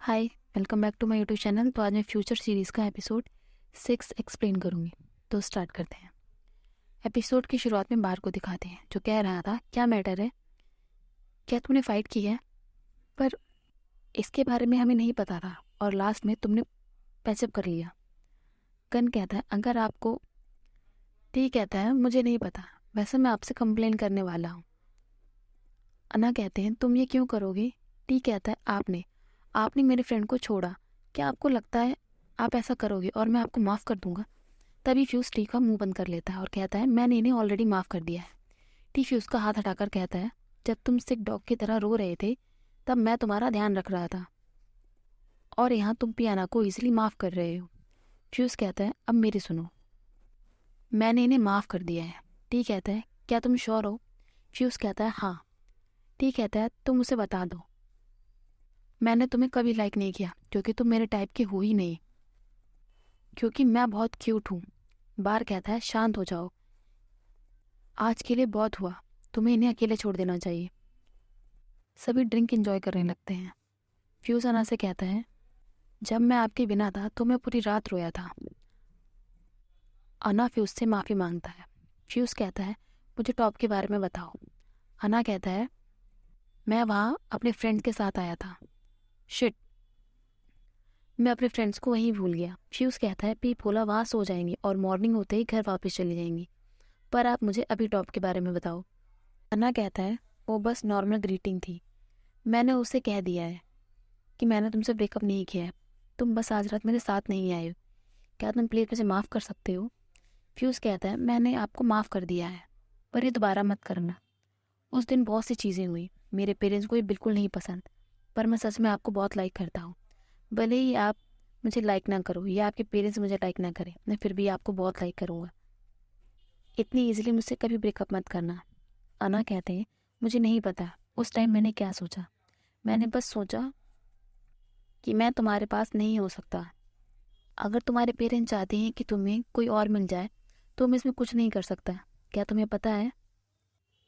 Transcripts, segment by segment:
Hi, welcome back to my YouTube channel. तो आज मैं फ्यूचर सीरीज़ का एपिसोड 6 एक्सप्लेन करूँगी। तो स्टार्ट करते हैं। एपिसोड की शुरुआत में बार को दिखाते हैं, जो कह रहा था क्या मैटर है, क्या तुमने फ़ाइट की है, पर इसके बारे में हमें नहीं पता था और लास्ट में तुमने पैचअप कर लिया। गन कहता है अगर आपको, टी कहता है मुझे नहीं पता, वैसे मैं आपसे कंप्लेन करने वाला हूँ। अना कहते हैं तुम ये क्यों करोगे। टी कहता है आपने मेरे फ्रेंड को छोड़ा, क्या आपको लगता है आप ऐसा करोगे और मैं आपको माफ़ कर दूंगा। तभी फ्यूज टी का मुंह बंद कर लेता है और कहता है मैंने इन्हें ऑलरेडी माफ़ कर दिया है। टी फ्यूज का हाथ हटाकर कहता है जब तुम सिक डॉग की तरह रो रहे थे तब मैं तुम्हारा ध्यान रख रहा था और यहाँ तुम पियाना को इजीली माफ़ कर रहे हो। फ्यूज कहता है अब मेरी सुनो, मैंने इन्हें माफ़ कर दिया है। टी कहता है क्या तुम श्योर हो। फ्यूज कहता है हाँ। टी कहता है तुम उसे बता दो मैंने तुम्हें कभी लाइक नहीं किया क्योंकि तुम मेरे टाइप की हो ही नहीं, क्योंकि मैं बहुत क्यूट हूँ। बार कहता है शांत हो जाओ, आज के लिए बहुत हुआ, तुम्हें इन्हें अकेले छोड़ देना चाहिए। सभी ड्रिंक एंजॉय करने लगते हैं। फ्यूज अना से कहता है जब मैं आपके बिना था तो मैं पूरी रात रोया था। अना फ्यूज से माफ़ी मांगता है। फ्यूज कहता है मुझे टॉप के बारे में बताओ। अना कहता है मैं वहाँ अपने फ्रेंड के साथ आया था। शिट, मैं अपने फ्रेंड्स को वहीं भूल गया। फ्यूज कहता है पीप बोला वहाँ सो जाएंगी और मॉर्निंग होते ही घर वापस चली जाएंगी, पर आप मुझे अभी टॉप के बारे में बताओ। अना कहता है वो बस नॉर्मल ग्रीटिंग थी, मैंने उसे कह दिया है कि मैंने तुमसे ब्रेकअप नहीं किया है, तुम बस आज रात मेरे साथ नहीं आए हो, क्या तुम प्लीज़ मुझे माफ़ कर सकते हो। फ्यूज़ कहता है मैंने आपको माफ़ कर दिया है, पर ये दोबारा मत करना। उस दिन बहुत सी चीज़ें हुई, मेरे पेरेंट्स को ये बिल्कुल नहीं पसंद, पर मैं सच में आपको बहुत लाइक करता हूँ। भले ही आप मुझे लाइक ना करो या आपके पेरेंट्स मुझे लाइक ना करें, मैं फिर भी आपको बहुत लाइक करूँगा। इतनी ईजिली मुझसे कभी ब्रेकअप मत करना। अना कहते हैं मुझे नहीं पता उस टाइम मैंने क्या सोचा, मैंने बस सोचा कि मैं तुम्हारे पास नहीं हो सकता। अगर तुम्हारे पेरेंट्स चाहते हैं कि तुम्हें कोई और मिल जाए तो मैं इसमें कुछ नहीं कर सकता। क्या तुम्हें पता है,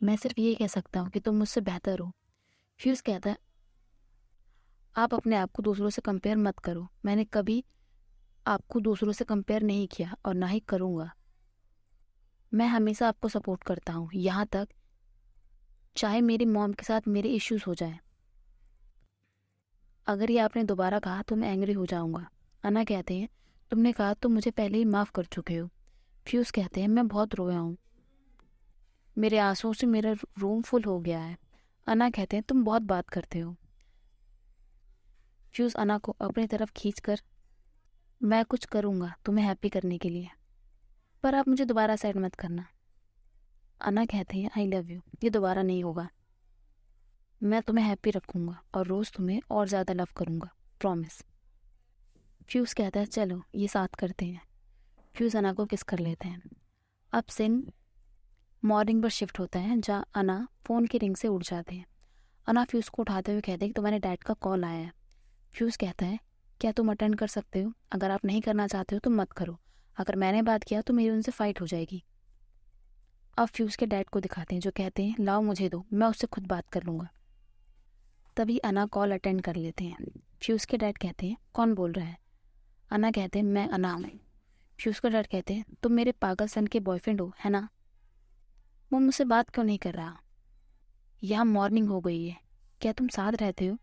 मैं सिर्फ ये कह सकता हूँ कि तुम मुझसे बेहतर हो। फ्यूज कहता है आप अपने आप को दूसरों से कंपेयर मत करो, मैंने कभी आपको दूसरों से कंपेयर नहीं किया और ना ही करूँगा। मैं हमेशा आपको सपोर्ट करता हूँ, यहाँ तक चाहे मेरी मॉम के साथ मेरे इश्यूज हो जाए। अगर ये आपने दोबारा कहा तो मैं एंग्री हो जाऊँगा। अना कहते हैं तुमने कहा तुम मुझे पहले ही माफ़ कर चुके हो। फ्यूज कहते हैं मैं बहुत रोया हूँ, मेरे आंसुओं से मेरा रूम फुल हो गया है। अना कहते हैं तुम बहुत बात करते हो। फ्यूज अना को अपनी तरफ खींचकर मैं कुछ करूँगा तुम्हें हैप्पी करने के लिए, पर आप मुझे दोबारा साइड मत करना। अना कहते हैं आई लव यू, ये दोबारा नहीं होगा, मैं तुम्हें हैप्पी रखूँगा और रोज़ तुम्हें और ज़्यादा लव करूँगा, प्रॉमिस। फ्यूज कहता है चलो ये साथ करते हैं। फ्यूज अना को किस कर लेते हैं। अब सीन मॉर्निंग पर शिफ्ट होता है जहाँ अना फ़ोन की रिंग से उठ जाते हैं। अना फ्यूज को उठाते हुए कहते हैं कि तुम्हारे डैड का कॉल आया है। फ्यूज कहता है क्या तुम अटेंड कर सकते हो, अगर आप नहीं करना चाहते हो तो मत करो, अगर मैंने बात किया तो मेरी उनसे फाइट हो जाएगी। अब फ्यूज के डैड को दिखाते हैं जो कहते हैं लाओ मुझे दो, मैं उससे खुद बात कर लूँगा। तभी अना कॉल अटेंड कर लेते हैं। फ्यूज के डैड कहते हैं कौन बोल रहा है। अना कहते हैं मैं अना हूँ। फ्यूज के डैड कहते हैं तुम मेरे पागल सन के बॉयफ्रेंड हो है ना, वो मुझसे बात क्यों नहीं कर रहा। यहाँ मॉर्निंग हो गई है, क्या तुम साथ रहते हो।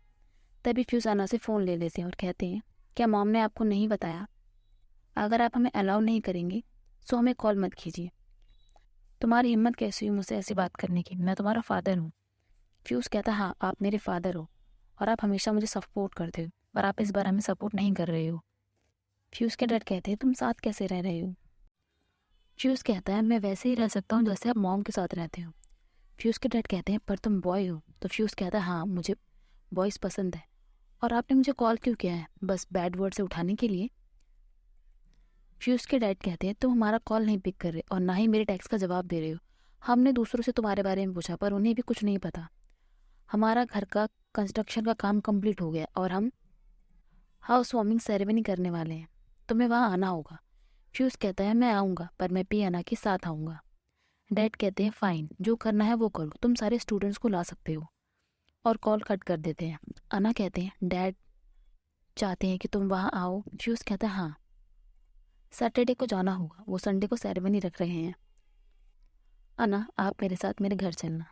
तभी फ्यूज अना से फ़ोन ले लेते हैं और कहते हैं क्या मॉम ने आपको नहीं बताया, अगर आप हमें अलाउ नहीं करेंगे सो हमें कॉल मत कीजिए। तुम्हारी हिम्मत कैसी हुई मुझसे ऐसी बात करने की, मैं तुम्हारा फादर हूँ। फ्यूज कहता हाँ आप मेरे फादर हो और आप हमेशा मुझे सपोर्ट करते हो, पर आप इस बार हमें सपोर्ट नहीं कर रहे हो। फ्यूज के डैड कहते हैं तुम साथ कैसे रह रहे हो। फ्यूज कहता है मैं वैसे ही रह सकता हूँ जैसे आप मॉम के साथ रहते हो। फ्यूज के डैड कहते हैं पर तुम बॉय हो। तो फ्यूज कहता है हाँ मुझे बॉयज़ पसंद है, और आपने मुझे कॉल क्यों किया है, बस बैड वर्ड से उठाने के लिए। फ्यूज के डैड कहते हैं तुम हमारा कॉल नहीं पिक कर रहे और ना ही मेरे टेक्स्ट का जवाब दे रहे हो। हमने दूसरों से तुम्हारे बारे में पूछा पर उन्हें भी कुछ नहीं पता। हमारा घर का कंस्ट्रक्शन का काम कंप्लीट हो गया और हम हाउस वार्मिंग सेरेमनी करने वाले हैं, तुम्हें वहाँ आना होगा। फ्यूज कहता है मैं आऊँगा, पर मैं पियाना के साथ आऊँगा। डैड कहते हैं फाइन, जो करना है वो करो, तुम सारे स्टूडेंट्स को ला सकते हो, और कॉल कट कर देते हैं। अना कहते हैं डैड चाहते हैं कि तुम वहाँ आओ। फ्यूज़ कहता है हाँ, सैटरडे को जाना होगा, वो संडे को सेरेमनी रख रहे हैं। अना, आप मेरे साथ मेरे घर चलना।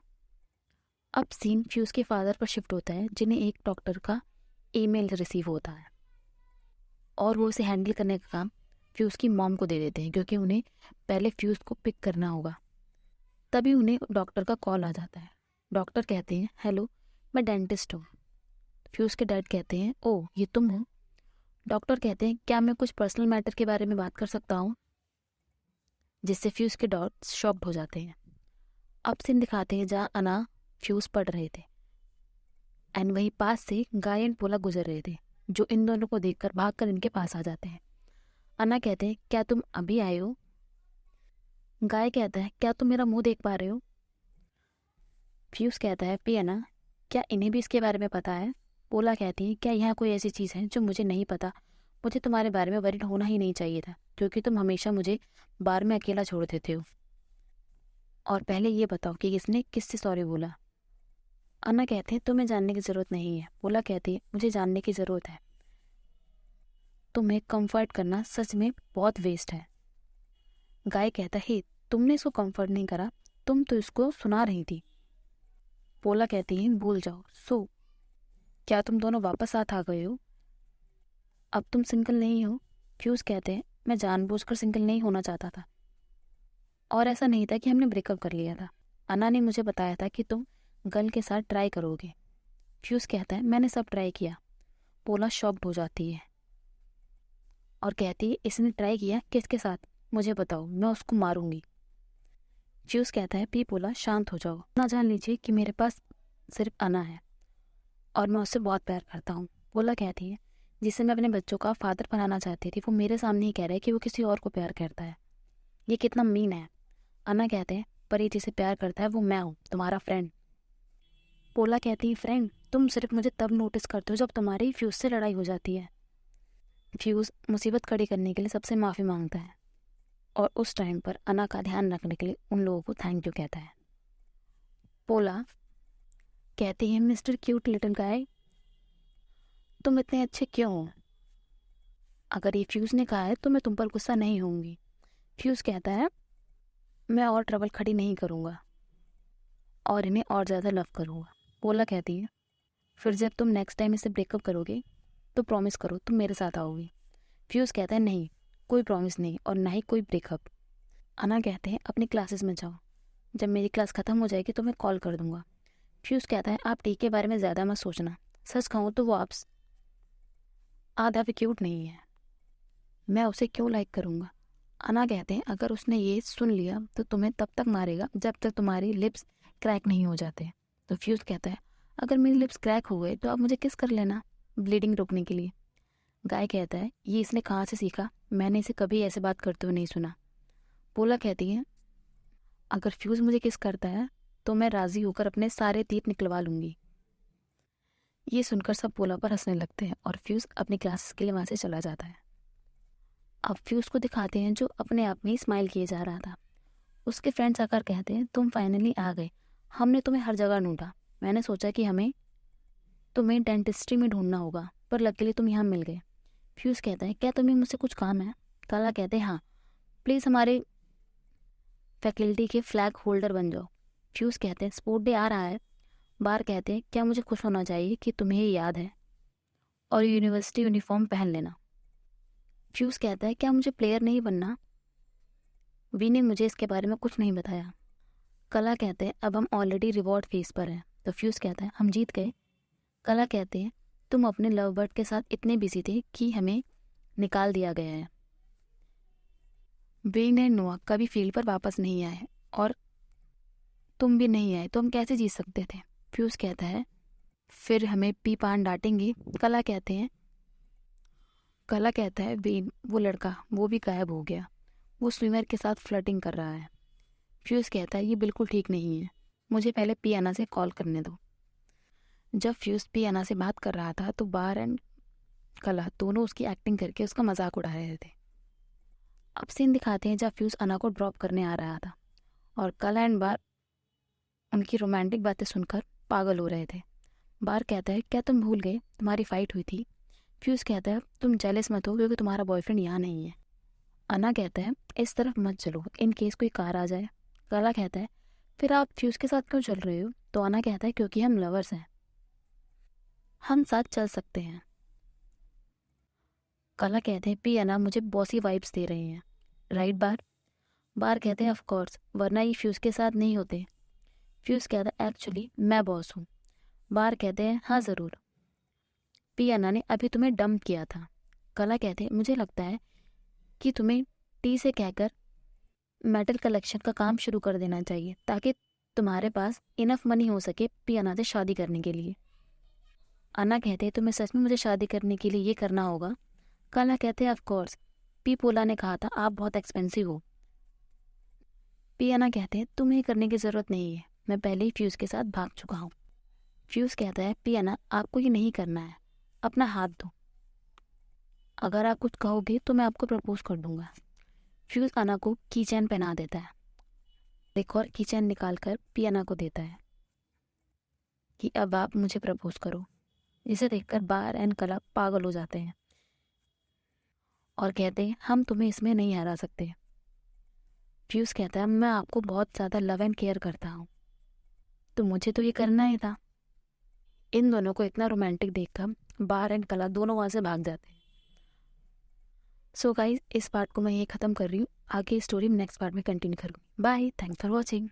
अब सीन फ्यूज़ के फादर पर शिफ्ट होता है, जिन्हें एक डॉक्टर का ईमेल रिसीव होता है और वो उसे हैंडल करने का काम फ्यूज़ की मॉम को दे देते हैं, क्योंकि उन्हें पहले फ्यूज़ को पिक करना होगा। तभी उन्हें डॉक्टर का कॉल आ जाता है। डॉक्टर कहते हैं हेलो, मैं डेंटिस्ट हूँ। फ्यूज़ के डैड कहते हैं ओह, ये तुम हो। डॉक्टर कहते हैं क्या मैं कुछ पर्सनल मैटर के बारे में बात कर सकता हूँ, जिससे फ्यूज़ के डॉट शॉक्ड हो जाते हैं। अब सीन दिखाते हैं जहाँ अना फ्यूज़ पढ़ रहे थे एंड वहीं पास से गाय एंड पोला गुजर रहे थे, जो इन दोनों को देखकर भागकर इनके पास आ जाते हैं। अना कहते हैं क्या तुम अभी आए हो। गाय कहता है क्या तुम मेरा मुंह देख पा रहे हो। फ्यूज़ कहता है पी अना, क्या इन्हें भी इसके बारे में पता है। पोला कहती है क्या यहाँ कोई ऐसी चीज़ है जो मुझे नहीं पता। मुझे तुम्हारे बारे में वरीड होना ही नहीं चाहिए था, क्योंकि तुम हमेशा मुझे बार में अकेला छोड़ देते हो। और पहले ये बताओ कि किसने किससे सॉरी बोला। अन्ना कहते हैं तुम्हें जानने की ज़रूरत नहीं है। पोला कहती है मुझे जानने की ज़रूरत है। तुम्हें कंफर्ट करना सच में बहुत वेस्ट है। गाय कहता है तुमने इसको कंफर्ट नहीं करा, तुम तो इसको सुना रही थी। पोला कहती है भूल जाओ। सो क्या तुम दोनों वापस साथ आ गए हो, अब तुम सिंगल नहीं हो। फ्यूज़ कहते हैं मैं जानबूझकर सिंगल नहीं होना चाहता था, और ऐसा नहीं था कि हमने ब्रेकअप कर लिया था। अन्ना ने मुझे बताया था कि तुम गर्ल के साथ ट्राई करोगे। फ्यूज़ कहता है मैंने सब ट्राई किया। पोला शॉक्ड हो जाती है और कहती है इसने ट्राई किया किसके साथ, मुझे बताओ, मैं उसको मारूंगी। फ्यूज़ कहता है पी पोला शांत हो जाओ, ना जान लीजिए कि मेरे पास सिर्फ अना है और मैं उससे बहुत प्यार करता हूँ। पोला कहती है जिसे मैं अपने बच्चों का फादर बनाना चाहती थी, वो मेरे सामने ही कह रहा है कि वो किसी और को प्यार करता है। ये कितना मीन है। अन्ना कहते हैं पर ये जिसे प्यार करता है वो मैं हूँ, तुम्हारा फ्रेंड। पोला कहती है फ्रेंड, तुम सिर्फ मुझे तब नोटिस करते हो जब तुम्हारी फ्यूज़ से लड़ाई हो जाती है। फ्यूज़ मुसीबत खड़ी करने के लिए सबसे माफ़ी मांगता है और उस टाइम पर अन्ना का ध्यान रखने के लिए उन लोगों को थैंक यू कहता है। पोला कहती है मिस्टर क्यूट लिटिल गाय, तुम इतने अच्छे क्यों हो। अगर ये फ्यूज़ ने कहा है तो मैं तुम पर गुस्सा नहीं होंगी। फ्यूज़ कहता है मैं और ट्रबल खड़ी नहीं करूँगा और इन्हें और ज़्यादा लव करूँगा। पोला कहती है फिर जब तुम नेक्स्ट टाइम इसे ब्रेकअप करोगे तो प्रॉमिस करो तुम मेरे साथ आओगी। फ्यूज़ कहता है नहीं, कोई प्रॉमिस नहीं और ना ही कोई ब्रेकअप। अन्ना कहते हैं अपनी क्लासेस में जाओ, जब मेरी क्लास ख़त्म हो जाएगी तो मैं कॉल कर दूंगा। फ्यूज़ कहता है आप टी के बारे में ज़्यादा मत सोचना, सच कहूँ तो वो आप आधा भी क्यूट नहीं है, मैं उसे क्यों लाइक करूँगा। अन्ना कहते हैं अगर उसने ये सुन लिया तो तुम्हें तब तक मारेगा जब तक तुम्हारी लिप्स क्रैक नहीं हो जाते। तो फ्यूज़ कहता है अगर मेरी लिप्स क्रैक हो गए तो आप मुझे किस कर लेना ब्लीडिंग रोकने के लिए। गाय कहता है ये इसने कहाँ से सीखा, मैंने इसे कभी ऐसे बात करते हुए नहीं सुना। पोला कहती है अगर फ्यूज़ मुझे किस करता है तो मैं राज़ी होकर अपने सारे तीर निकलवा लूँगी। ये सुनकर सब पोला पर हंसने लगते हैं और फ्यूज़ अपनी क्लासेस के लिए वहाँ से चला जाता है। अब फ्यूज़ को दिखाते हैं जो अपने आप में ही स्माइल किए जा रहा था। उसके फ्रेंड्स आकर कहते हैं तुम फाइनली आ गए, हमने तुम्हें हर जगह ढूंढा, मैंने सोचा कि हमें तुम्हें डेंटिस्ट्री में ढूंढना होगा पर लकीली तुम यहाँ मिल गए। फ्यूज़ कहता है क्या तुम्हें मुझसे कुछ काम है। काला कहते हैं हाँ, प्लीज़ हमारे फैकल्टी के फ्लैग होल्डर बन जाओ। फ्यूज़ कहते हैं स्पोर्ट डे आ रहा है। बार कहते हैं क्या मुझे खुश होना चाहिए कि तुम्हें ये याद है और यूनिवर्सिटी यूनिफॉर्म पहन लेना। फ्यूज़ कहता है क्या मुझे प्लेयर नहीं बनना, वी ने मुझे इसके बारे में कुछ नहीं बताया। कला कहते हैं अब हम ऑलरेडी रिवॉर्ड फेस पर हैं। तो फ्यूज़ कहता है हम जीत गए। कला कहते हैं तुम अपने लव बर्ड के साथ इतने बिजी थे कि हमें निकाल दिया गया है। वेन एंड नोआ कभी फील्ड पर वापस नहीं आए और तुम भी नहीं आए तो हम कैसे जीत सकते थे। फ्यूज़ कहता है फिर हमें पी पान डांटेंगे। कला कहता है वेन वो लड़का वो भी गायब हो गया, वो स्विमर के साथ फ्लर्टिंग कर रहा है। फ्यूज़ कहता है ये बिल्कुल ठीक नहीं है, मुझे पहले पियाना से कॉल करने दो। जब फ्यूज़ पियाना से बात कर रहा था तो बार एंड कला दोनों उसकी एक्टिंग करके उसका मजाक उड़ा रहे थे। अब सीन दिखाते हैं जब फ्यूज़ अना को ड्रॉप करने आ रहा था और कला एंड बार उनकी रोमांटिक बातें सुनकर पागल हो रहे थे। बार कहता है क्या तुम भूल गए तुम्हारी फाइट हुई थी। फ्यूज कहता है तुम जेलस मत हो क्योंकि तुम्हारा बॉयफ्रेंड यहाँ नहीं है। अना कहता है इस तरफ मत चलो इन केस कोई कार आ जाए। कला कहता है फिर आप फ्यूज के साथ क्यों चल रहे हो? तो अना कहता है क्योंकि हम लवर्स हैं, हम साथ चल सकते हैं। कला कहते हैं पी अना मुझे बॉसी वाइब्स दे रहे हैं, राइट बार? बार कहते हैं ऑफ कोर्स, वरना ये फ्यूज के साथ नहीं होते। फ्यूज कहता है एक्चुअली मैं बॉस हूँ। बार कहते हैं हाँ ज़रूर, पी अना ने अभी तुम्हें डंप किया था। कला कहते हैं मुझे लगता है कि तुम्हें टी से कहकर मेटल कलेक्शन का काम शुरू कर देना चाहिए ताकि तुम्हारे पास इनफ मनी हो सके पी अना से शादी करने के लिए। अना कहते हैं तुम्हें सच में मुझे शादी करने के लिए ये करना होगा? कला कहते हैं ऑफ कोर्स, पी पोला ने कहा था आप बहुत एक्सपेंसिव हो। पी अना कहते हैं तुम्हें ये करने की ज़रूरत नहीं है, मैं पहले ही फ्यूज़ के साथ भाग चुका हूँ। फ्यूज़ कहता है पी अना आपको ये नहीं करना है, अपना हाथ दो, अगर आप कुछ कहोगे तो मैं आपको प्रपोज कर दूंगा। फ्यूज़ अना को की चैन पहना देता है, एक और की चैन निकाल कर पी अना को देता है कि अब आप मुझे प्रपोज करो। जिसे देखकर बार एंड कला पागल हो जाते हैं और कहते हैं हम तुम्हें इसमें नहीं हरा सकते। फ्यूज़ कहता है मैं आपको बहुत ज़्यादा लव एंड केयर करता हूँ, तो मुझे तो ये करना ही था। इन दोनों को इतना रोमांटिक देखकर बार एंड कला दोनों वहाँ से भाग जाते हैं। सो गाइस इस पार्ट को मैं ये ख़त्म कर रही हूँ, आगे स्टोरी नेक्स्ट पार्ट में कंटिन्यू करूँगी। Bye, thanks for watching.